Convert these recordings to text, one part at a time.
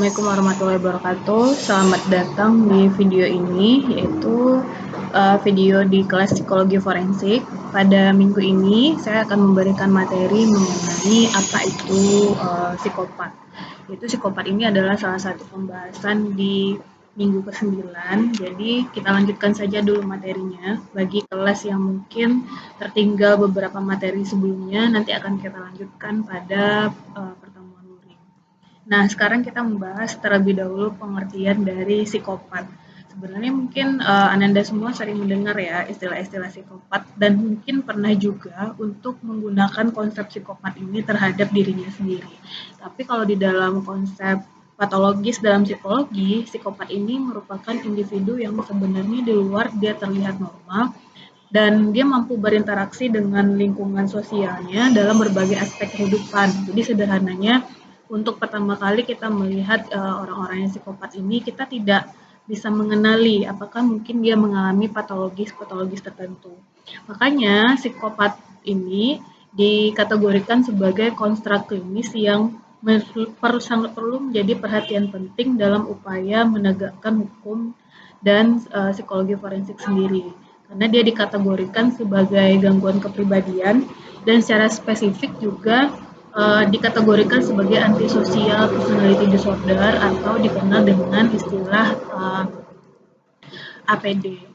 Assalamualaikum warahmatullahi wabarakatuh. Selamat datang di video ini, yaitu video di kelas psikologi forensik. Pada minggu ini, saya akan memberikan materi mengenai apa itu psikopat. Yaitu psikopat ini adalah salah satu pembahasan di minggu ke-9. Jadi kita lanjutkan saja dulu materinya. Bagi kelas yang mungkin tertinggal beberapa materi sebelumnya, nanti akan kita lanjutkan pada pertemuan luring. Nah, sekarang kita membahas terlebih dahulu pengertian dari psikopat. Sebenarnya mungkin Ananda semua sering mendengar ya istilah-istilah psikopat dan mungkin pernah juga untuk menggunakan konsep psikopat ini terhadap dirinya sendiri. Tapi kalau di dalam konsep patologis dalam psikologi, psikopat ini merupakan individu yang sebenarnya di luar dia terlihat normal dan dia mampu berinteraksi dengan lingkungan sosialnya dalam berbagai aspek kehidupan. Jadi sederhananya, untuk pertama kali kita melihat orang-orang yang psikopat ini, kita tidak bisa mengenali apakah mungkin dia mengalami patologis tertentu. Makanya psikopat ini dikategorikan sebagai konstruk klinis yang sangat perlu menjadi perhatian penting dalam upaya menegakkan hukum dan psikologi forensik sendiri. Karena dia dikategorikan sebagai gangguan kepribadian dan secara spesifik juga dikategorikan sebagai antisocial personality disorder atau dikenal dengan istilah APD.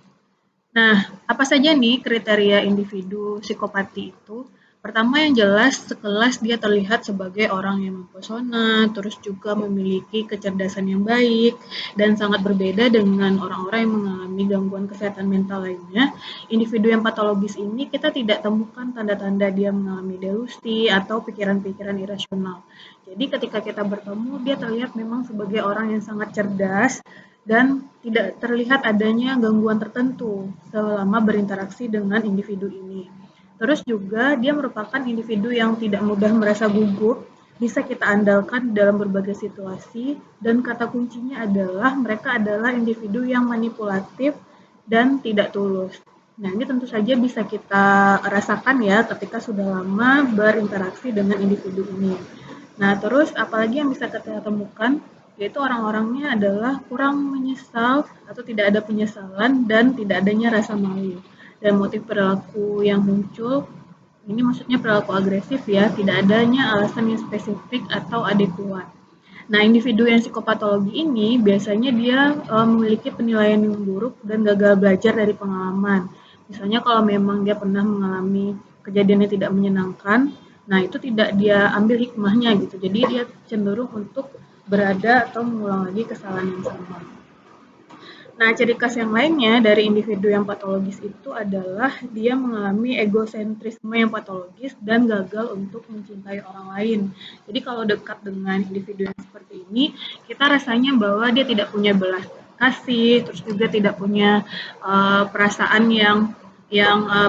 Nah, apa saja nih kriteria individu psikopati itu? Pertama yang jelas, sekelas dia terlihat sebagai orang yang mempesona, terus juga memiliki kecerdasan yang baik, dan sangat berbeda dengan orang-orang yang mengalami gangguan kesehatan mental lainnya. Individu yang patologis ini kita tidak temukan tanda-tanda dia mengalami delusi atau pikiran-pikiran irasional. Jadi ketika kita bertemu, dia terlihat memang sebagai orang yang sangat cerdas, dan tidak terlihat adanya gangguan tertentu selama berinteraksi dengan individu ini. Terus juga dia merupakan individu yang tidak mudah merasa gugup, bisa kita andalkan dalam berbagai situasi, dan kata kuncinya adalah mereka adalah individu yang manipulatif dan tidak tulus. Nah, ini tentu saja bisa kita rasakan ya ketika sudah lama berinteraksi dengan individu ini. Nah, terus apalagi yang bisa kita temukan, yaitu orang-orangnya adalah kurang menyesal atau tidak ada penyesalan dan tidak adanya rasa malu. Dan motif perilaku yang muncul, ini maksudnya perilaku agresif ya, tidak adanya alasan yang spesifik atau adekuat. Nah, individu yang psikopatologi ini biasanya dia memiliki penilaian yang buruk dan gagal belajar dari pengalaman. Misalnya kalau memang dia pernah mengalami kejadian yang tidak menyenangkan, nah itu tidak dia ambil hikmahnya gitu. Jadi dia cenderung untuk berada atau mengulang lagi kesalahan yang sama. Nah, ciri khas yang lainnya dari individu yang patologis itu adalah dia mengalami egosentrisme yang patologis dan gagal untuk mencintai orang lain. Jadi kalau dekat dengan individu yang seperti ini, kita rasanya bahwa dia tidak punya belas kasih, terus juga tidak punya perasaan yang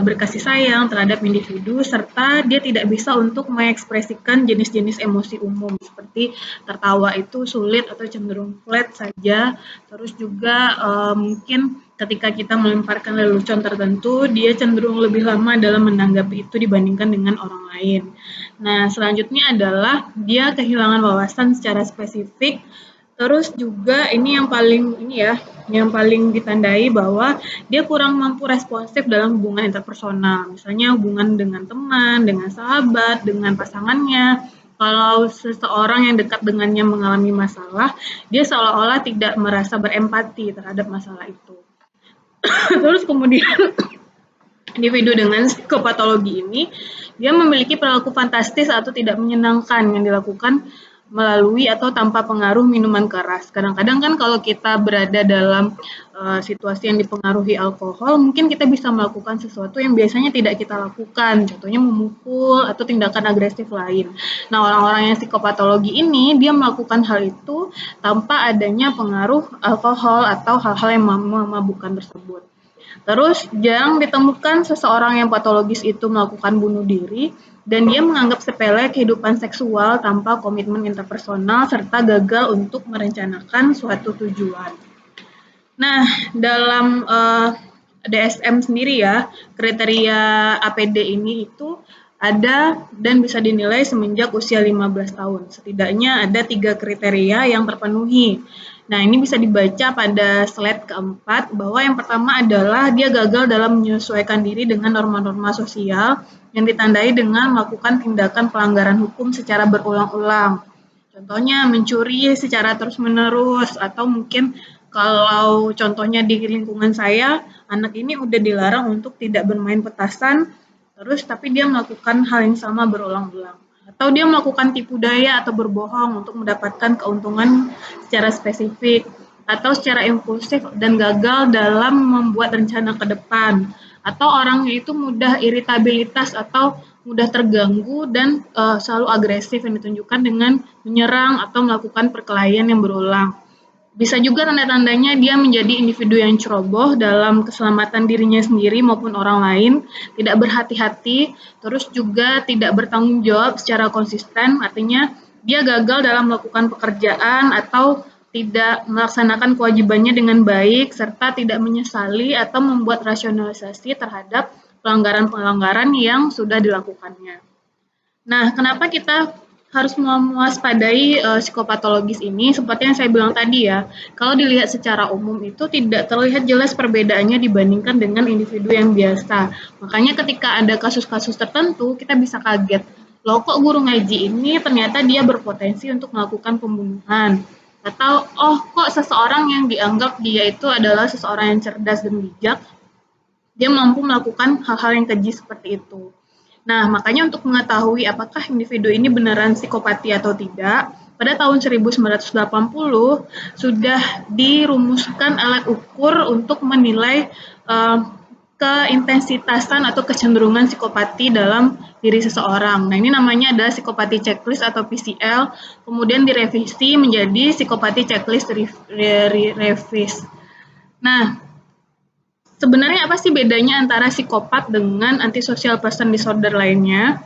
berkasih sayang terhadap individu, serta dia tidak bisa untuk mengekspresikan jenis-jenis emosi umum seperti tertawa itu sulit atau cenderung flat saja. Terus juga mungkin ketika kita melemparkan lelucon tertentu, dia cenderung lebih lama dalam menanggapi itu dibandingkan dengan orang lain. Nah, selanjutnya adalah dia kehilangan wawasan secara spesifik. Terus juga ini yang paling ditandai bahwa dia kurang mampu responsif dalam hubungan interpersonal. Misalnya hubungan dengan teman, dengan sahabat, dengan pasangannya. Kalau seseorang yang dekat dengannya mengalami masalah, dia seolah-olah tidak merasa berempati terhadap masalah itu. Terus kemudian individu dengan psikopatologi ini, dia memiliki perilaku fantastis atau tidak menyenangkan yang dilakukan melalui atau tanpa pengaruh minuman keras. Kadang-kadang kan kalau kita berada dalam situasi yang dipengaruhi alkohol, mungkin kita bisa melakukan sesuatu yang biasanya tidak kita lakukan, contohnya memukul atau tindakan agresif lain. Nah, orang-orang yang psikopatologi ini, dia melakukan hal itu tanpa adanya pengaruh alkohol atau hal-hal yang memabukkan tersebut. Terus jarang ditemukan seseorang yang patologis itu melakukan bunuh diri dan dia menganggap sepele kehidupan seksual tanpa komitmen interpersonal serta gagal untuk merencanakan suatu tujuan. Nah, dalam DSM sendiri ya, kriteria APD ini itu ada dan bisa dinilai semenjak usia 15 tahun. Setidaknya ada 3 kriteria yang terpenuhi. Nah, ini bisa dibaca pada slide keempat, bahwa yang pertama adalah dia gagal dalam menyesuaikan diri dengan norma-norma sosial yang ditandai dengan melakukan tindakan pelanggaran hukum secara berulang-ulang. Contohnya mencuri secara terus-menerus, atau mungkin kalau contohnya di lingkungan saya, anak ini udah dilarang untuk tidak bermain petasan, terus tapi dia melakukan hal yang sama berulang-ulang. Atau dia melakukan tipu daya atau berbohong untuk mendapatkan keuntungan secara spesifik, atau secara impulsif dan gagal dalam membuat rencana ke depan. Atau orangnya itu mudah iritabilitas atau mudah terganggu dan selalu agresif yang ditunjukkan dengan menyerang atau melakukan perkelahian yang berulang. Bisa juga tanda-tandanya dia menjadi individu yang ceroboh dalam keselamatan dirinya sendiri maupun orang lain, tidak berhati-hati, terus juga tidak bertanggung jawab secara konsisten, artinya dia gagal dalam melakukan pekerjaan atau tidak melaksanakan kewajibannya dengan baik, serta tidak menyesali atau membuat rasionalisasi terhadap pelanggaran-pelanggaran yang sudah dilakukannya. Nah, kenapa kita harus mewaspadai psikopatologis ini? Seperti yang saya bilang tadi ya, kalau dilihat secara umum itu tidak terlihat jelas perbedaannya dibandingkan dengan individu yang biasa. Makanya ketika ada kasus-kasus tertentu, kita bisa kaget. Loh, kok guru ngaji ini ternyata dia berpotensi untuk melakukan pembunuhan? Atau, oh kok seseorang yang dianggap dia itu adalah seseorang yang cerdas dan bijak, dia mampu melakukan hal-hal yang keji seperti itu. Nah, makanya untuk mengetahui apakah individu ini beneran psikopati atau tidak, pada tahun 1980 sudah dirumuskan alat ukur untuk menilai keintensitasan atau kecenderungan psikopati dalam diri seseorang. Nah, ini namanya adalah psikopati checklist atau PCL, kemudian direvisi menjadi psikopati checklist revis. Nah, sebenarnya apa sih bedanya antara psikopat dengan antisocial person disorder lainnya?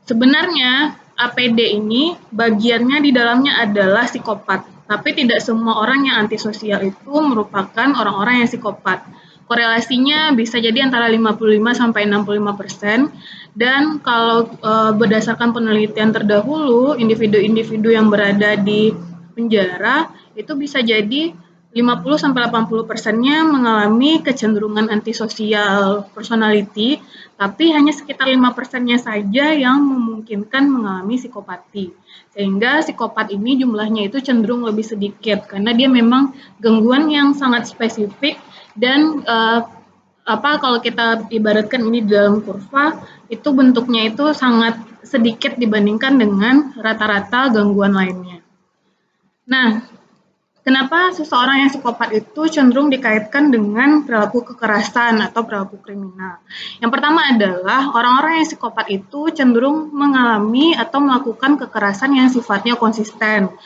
Sebenarnya APD ini bagiannya di dalamnya adalah psikopat, tapi tidak semua orang yang antisosial itu merupakan orang-orang yang psikopat. Korelasinya bisa jadi antara 55 sampai 65%, dan kalau berdasarkan penelitian terdahulu, individu-individu yang berada di penjara itu bisa jadi 50-80%-nya mengalami kecenderungan antisosial personality, tapi hanya sekitar 5%-nya saja yang memungkinkan mengalami psikopati. Sehingga psikopat ini jumlahnya itu cenderung lebih sedikit, karena dia memang gangguan yang sangat spesifik dan kalau kita ibaratkan ini dalam kurva, itu bentuknya itu sangat sedikit dibandingkan dengan rata-rata gangguan lainnya. Nah, kenapa seseorang yang psikopat itu cenderung dikaitkan dengan perilaku kekerasan atau perilaku kriminal? Yang pertama adalah orang-orang yang psikopat itu cenderung mengalami atau melakukan kekerasan yang sifatnya konsisten.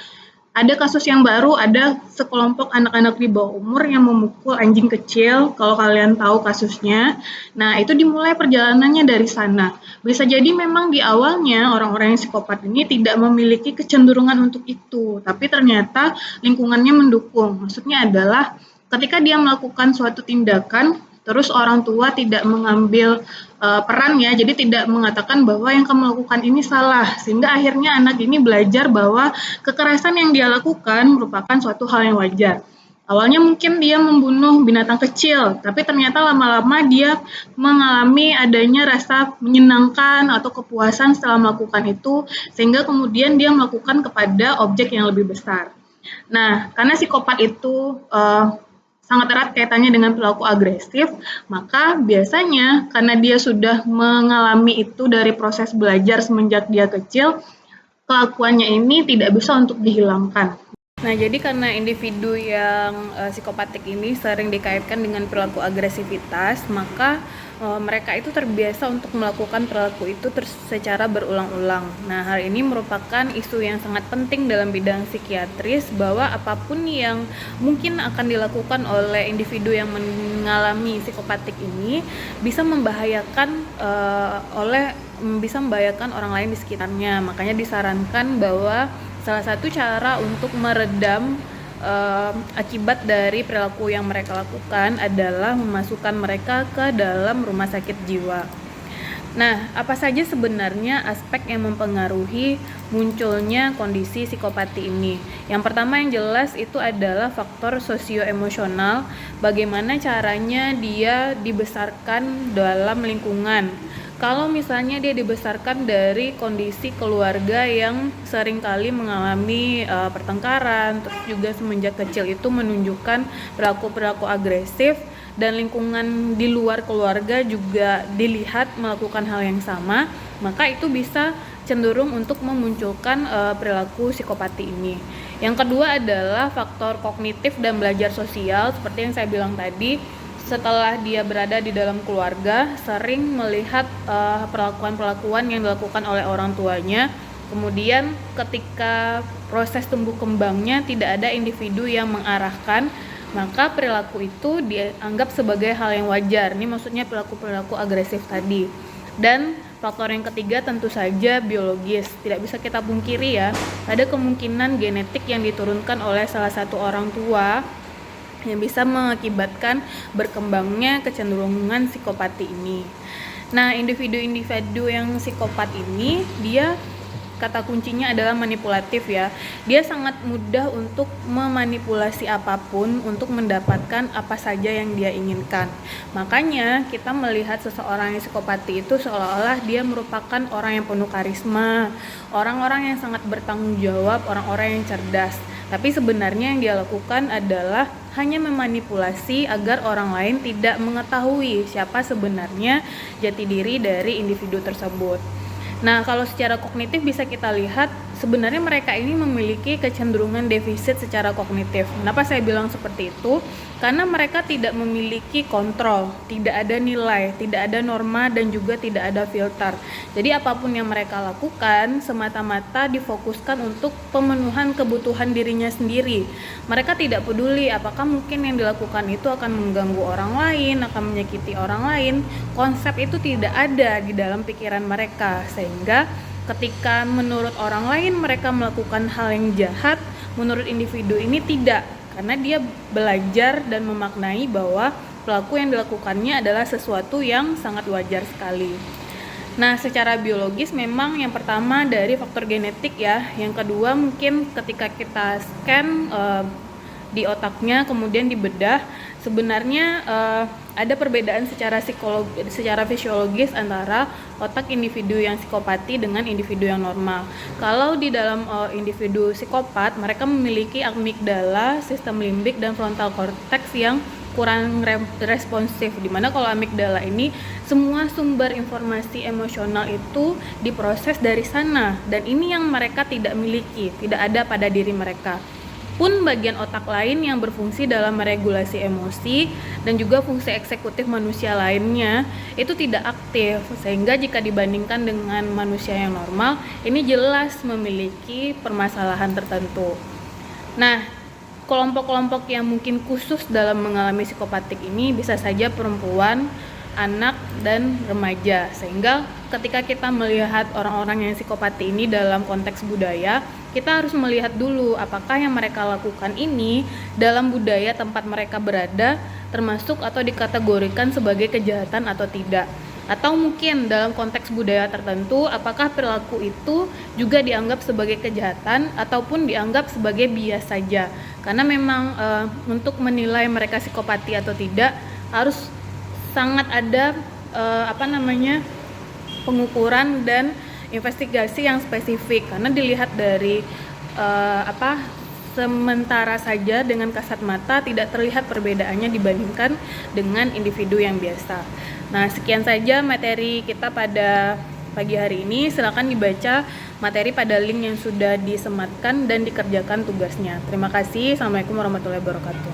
Ada kasus yang baru, ada sekelompok anak-anak di bawah umur yang memukul anjing kecil, kalau kalian tahu kasusnya. Nah, itu dimulai perjalanannya dari sana. Bisa jadi memang di awalnya orang-orang yang psikopat ini tidak memiliki kecenderungan untuk itu, tapi ternyata lingkungannya mendukung. Maksudnya adalah ketika dia melakukan suatu tindakan, terus orang tua tidak mengambil peran ya, jadi tidak mengatakan bahwa yang kamu lakukan ini salah, sehingga akhirnya anak ini belajar bahwa kekerasan yang dia lakukan merupakan suatu hal yang wajar. Awalnya mungkin dia membunuh binatang kecil, tapi ternyata lama-lama dia mengalami adanya rasa menyenangkan atau kepuasan setelah melakukan itu, sehingga kemudian dia melakukan kepada objek yang lebih besar. Nah, karena psikopat itu sangat erat kaitannya dengan perilaku agresif, maka biasanya karena dia sudah mengalami itu dari proses belajar semenjak dia kecil, kelakuannya ini tidak bisa untuk dihilangkan. Nah, jadi karena individu yang psikopatik ini sering dikaitkan dengan perilaku agresivitas, maka mereka itu terbiasa untuk melakukan perilaku itu secara berulang-ulang. Nah, hal ini merupakan isu yang sangat penting dalam bidang psikiatris, bahwa apapun yang mungkin akan dilakukan oleh individu yang mengalami psikopatik ini bisa membahayakan orang lain di sekitarnya. Makanya disarankan bahwa salah satu cara untuk meredam akibat dari perilaku yang mereka lakukan adalah memasukkan mereka ke dalam rumah sakit jiwa. Nah, apa saja sebenarnya aspek yang mempengaruhi munculnya kondisi psikopati ini? Yang pertama yang jelas itu adalah faktor sosioemosional, bagaimana caranya dia dibesarkan dalam lingkungan. Kalau misalnya dia dibesarkan dari kondisi keluarga yang seringkali mengalami pertengkaran, terus juga semenjak kecil itu menunjukkan perilaku-perilaku agresif, dan lingkungan di luar keluarga juga dilihat melakukan hal yang sama, maka itu bisa cenderung untuk memunculkan perilaku psikopati ini. Yang kedua adalah faktor kognitif dan belajar sosial, seperti yang saya bilang tadi. Setelah dia berada di dalam keluarga, sering melihat perlakuan-perlakuan yang dilakukan oleh orang tuanya. Kemudian ketika proses tumbuh kembangnya tidak ada individu yang mengarahkan, maka perilaku itu dianggap sebagai hal yang wajar. Ini maksudnya perilaku-perilaku agresif tadi. Dan faktor yang ketiga tentu saja biologis. Tidak bisa kita pungkiri ya, ada kemungkinan genetik yang diturunkan oleh salah satu orang tua yang bisa mengakibatkan berkembangnya kecenderungan psikopati ini. Nah, individu-individu yang psikopat ini, dia kata kuncinya adalah manipulatif ya. Dia sangat mudah untuk memanipulasi apapun untuk mendapatkan apa saja yang dia inginkan. Makanya kita melihat seseorang yang psikopati itu seolah-olah dia merupakan orang yang penuh karisma, orang-orang yang sangat bertanggung jawab, orang-orang yang cerdas. Tapi sebenarnya yang dia lakukan adalah hanya memanipulasi agar orang lain tidak mengetahui siapa sebenarnya jati diri dari individu tersebut. Nah, kalau secara kognitif bisa kita lihat sebenarnya mereka ini memiliki kecenderungan defisit secara kognitif. Kenapa saya bilang seperti itu? Karena mereka tidak memiliki kontrol, tidak ada nilai, tidak ada norma, dan juga tidak ada filter. Jadi apapun yang mereka lakukan semata-mata difokuskan untuk pemenuhan kebutuhan dirinya sendiri. Mereka tidak peduli apakah mungkin yang dilakukan itu akan mengganggu orang lain, akan menyakiti orang lain. Konsep itu tidak ada di dalam pikiran mereka, sehingga ketika menurut orang lain mereka melakukan hal yang jahat, menurut individu ini tidak, karena dia belajar dan memaknai bahwa pelaku yang dilakukannya adalah sesuatu yang sangat wajar sekali. Nah, secara biologis memang yang pertama dari faktor genetik ya, yang kedua mungkin ketika kita scan di otaknya kemudian dibedah, sebenarnya ada perbedaan secara fisiologis antara otak individu yang psikopati dengan individu yang normal. Kalau di dalam individu psikopat, mereka memiliki amigdala, sistem limbik, dan frontal cortex yang kurang responsif, dimana kalau amigdala ini semua sumber informasi emosional itu diproses dari sana, dan ini yang mereka tidak miliki, tidak ada pada diri mereka. Pun bagian otak lain yang berfungsi dalam meregulasi emosi dan juga fungsi eksekutif manusia lainnya itu tidak aktif, sehingga jika dibandingkan dengan manusia yang normal, ini jelas memiliki permasalahan tertentu. Nah, kelompok-kelompok yang mungkin khusus dalam mengalami psikopatik ini bisa saja perempuan, anak, dan remaja, sehingga ketika kita melihat orang-orang yang psikopati ini dalam konteks budaya, kita harus melihat dulu apakah yang mereka lakukan ini dalam budaya tempat mereka berada termasuk atau dikategorikan sebagai kejahatan atau tidak. Atau mungkin dalam konteks budaya tertentu, apakah perilaku itu juga dianggap sebagai kejahatan ataupun dianggap sebagai bias saja. Karena memang untuk menilai mereka psikopati atau tidak harus sangat ada pengukuran dan investigasi yang spesifik, karena dilihat dari sementara saja dengan kasat mata tidak terlihat perbedaannya dibandingkan dengan individu yang biasa. Nah, sekian saja materi kita pada pagi hari ini. Silakan dibaca materi pada link yang sudah disematkan dan dikerjakan tugasnya. Terima kasih. Assalamualaikum warahmatullahi wabarakatuh.